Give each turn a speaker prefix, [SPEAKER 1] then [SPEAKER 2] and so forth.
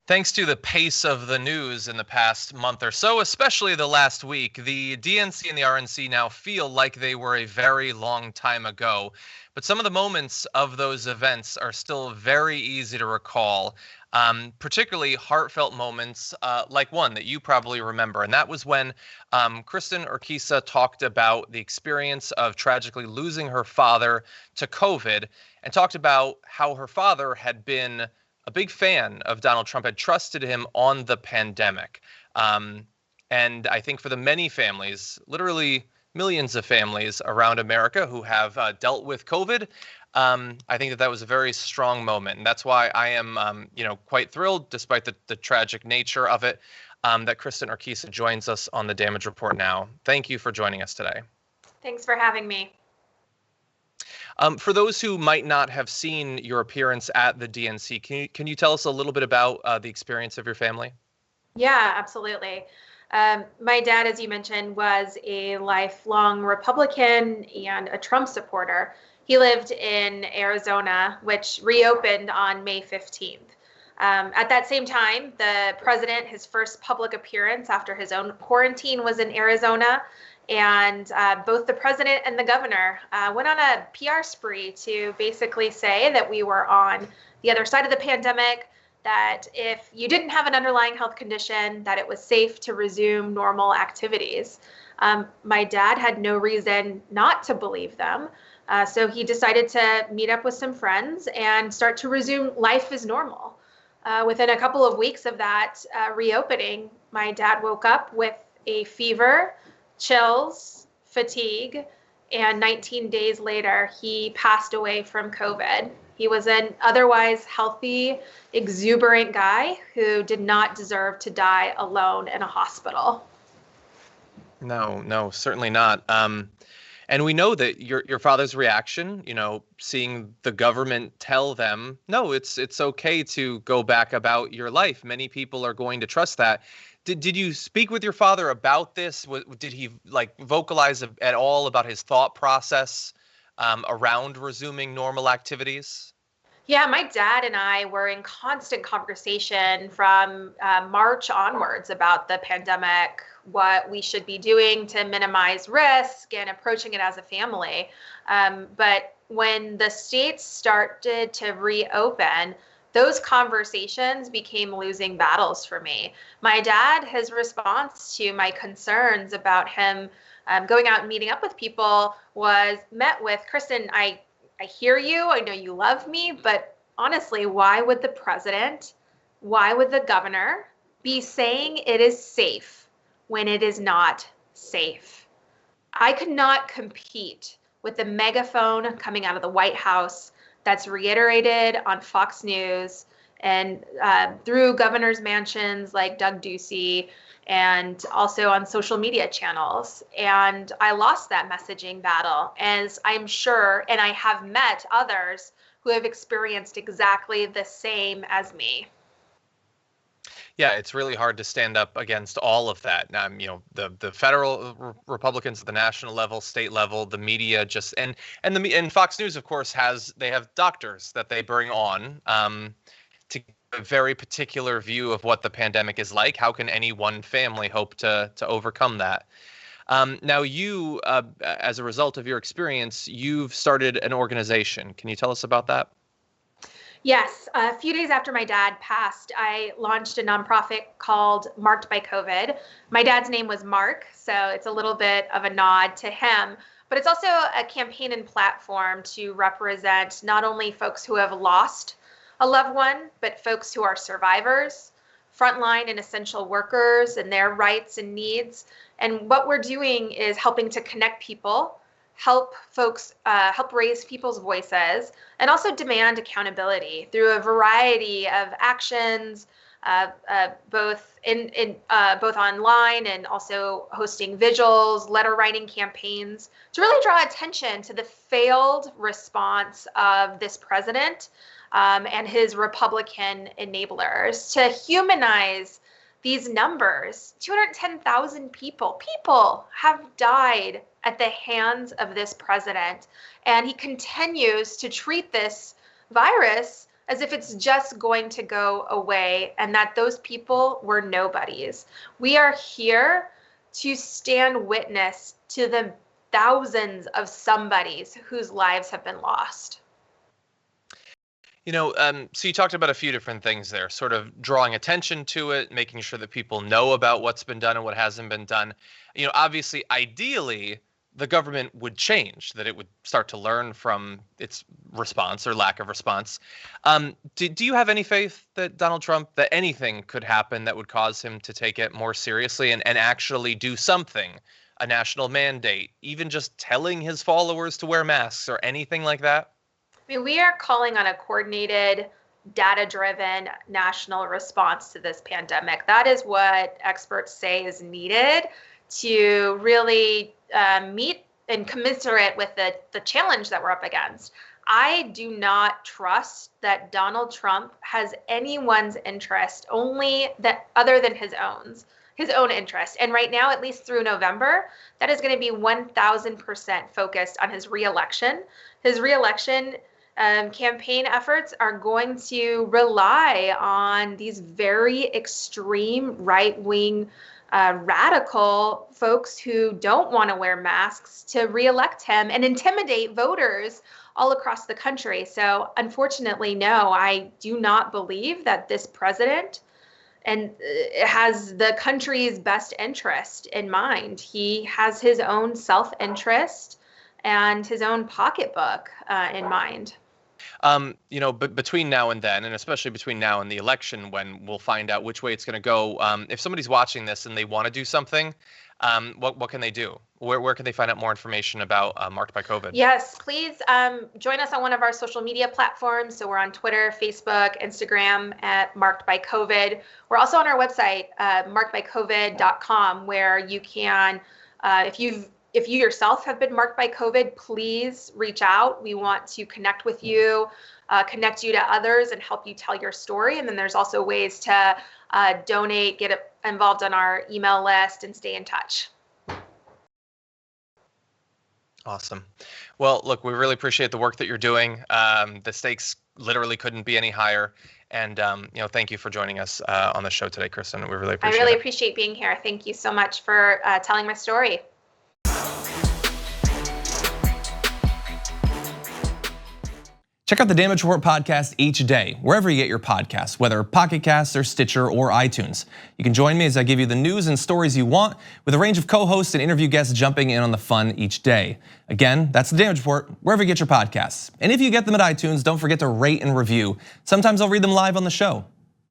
[SPEAKER 1] Thanks to the pace of the news in the past month or so, especially the last week, the DNC and the RNC now feel like they were a very long time ago. But some of the moments of those events are still very easy to recall, particularly heartfelt moments like one that you probably remember. And that was when Kristin Urquiza talked about the experience of tragically losing her father to COVID and talked about how her father had been a big fan of Donald Trump, had trusted him on the pandemic. And I think for the many families, literally millions of families around America who have dealt with COVID, I think that was a very strong moment. And that's why I am, quite thrilled, despite the tragic nature of it, that Kristin Urquiza joins us on the Damage Report now. Thank you for joining us today.
[SPEAKER 2] Thanks for having me.
[SPEAKER 1] For those who might not have seen your appearance at the DNC, can you tell us a little bit about the experience of your family?
[SPEAKER 2] Yeah, absolutely. My dad, as you mentioned, was a lifelong Republican and a Trump supporter. He lived in Arizona, which reopened on May 15th. At that same time, the president, his first public appearance after his own quarantine was in Arizona. And both the president and the governor went on a PR spree to basically say that we were on the other side of the pandemic, that if you didn't have an underlying health condition, that it was safe to resume normal activities. My dad had no reason not to believe them. So he decided to meet up with some friends and start to resume life as normal. Within a couple of weeks of that reopening, my dad woke up with a fever, chills, fatigue, and 19 days later, he passed away from COVID. He was an otherwise healthy, exuberant guy who did not deserve to die alone in a hospital.
[SPEAKER 1] No, certainly not. And we know that your father's reaction, seeing the government tell them, no, it's okay to go back about your life. Many people are going to trust that. Did you speak with your father about this? Did he vocalize at all about his thought process around resuming normal activities?
[SPEAKER 2] Yeah, my dad and I were in constant conversation from March onwards about the pandemic, what we should be doing to minimize risk and approaching it as a family. But when the states started to reopen, those conversations became losing battles for me. My dad, his response to my concerns about him going out and meeting up with people was met with, Kristin, I hear you. I know you love me, but honestly, why would the president, why would the governor be saying it is safe when it is not safe? I could not compete with the megaphone coming out of the White House that's reiterated on Fox News and through governors' mansions like Doug Ducey, and also on social media channels. And I lost that messaging battle, as I'm sure, and I have met others who have experienced exactly the same as me.
[SPEAKER 1] Yeah, it's really hard to stand up against all of that. The federal Republicans at the national level, state level, the media and Fox News, of course, they have doctors that they bring on to give a very particular view of what the pandemic is like. How can any one family hope to overcome that? Now, you, as a result of your experience, you've started an organization. Can you tell us about that?
[SPEAKER 2] Yes. A few days after my dad passed, I launched a nonprofit called Marked by COVID. My dad's name was Mark, so it's a little bit of a nod to him. But it's also a campaign and platform to represent not only folks who have lost a loved one, but folks who are survivors, frontline and essential workers, and their rights and needs. And what we're doing is helping to connect people, help folks, help raise people's voices, and also demand accountability through a variety of actions, both online and also hosting vigils, letter writing campaigns, to really draw attention to the failed response of this president and his Republican enablers, to humanize these numbers. 210,000 people have died at the hands of this president, and he continues to treat this virus as if it's just going to go away and that those people were nobodies. We are here to stand witness to the thousands of somebodies whose lives have been lost.
[SPEAKER 1] So you talked about a few different things there, sort of drawing attention to it, making sure that people know about what's been done and what hasn't been done. Obviously, ideally, the government would change, that it would start to learn from its response or lack of response. Do you have any faith that Donald Trump, that anything could happen that would cause him to take it more seriously and actually do something, a national mandate, even just telling his followers to wear masks or anything like that?
[SPEAKER 2] I mean, we are calling on a coordinated, data-driven national response to this pandemic. That is what experts say is needed to really meet and commiserate with the challenge that we're up against. I do not trust that Donald Trump has anyone's interest other than his own interest. And right now, at least through November, that is going to be 1,000% focused on his reelection. His reelection campaign efforts are going to rely on these very extreme right-wing radical folks who don't want to wear masks to reelect him and intimidate voters all across the country. So unfortunately, no, I do not believe that this president has the country's best interest in mind. He has his own self-interest and his own pocketbook in mind.
[SPEAKER 1] But between now and then, and especially between now and the election, when we'll find out which way it's going to go, if somebody's watching this and they want to do something, what can they do? Where can they find out more information about Marked by COVID?
[SPEAKER 2] Yes, please join us on one of our social media platforms. So we're on Twitter, Facebook, Instagram at Marked by COVID. We're also on our website, markedbycovid.com, where you can, if you yourself have been marked by COVID, please reach out. We want to connect with you, connect you to others, and help you tell your story. And then there's also ways to donate, get involved on our email list, and stay in touch.
[SPEAKER 1] Awesome. Well, look, we really appreciate the work that you're doing. The stakes literally couldn't be any higher. And, thank you for joining us on the show today, Kristin. We really appreciate it.
[SPEAKER 2] I really appreciate being here. Thank you so much for telling my story.
[SPEAKER 3] Check out the Damage Report podcast each day, wherever you get your podcasts, whether Pocket Casts or Stitcher or iTunes. You can join me as I give you the news and stories you want, with a range of co-hosts and interview guests jumping in on the fun each day. Again, that's the Damage Report, wherever you get your podcasts. And if you get them at iTunes, don't forget to rate and review. Sometimes I'll read them live on the show.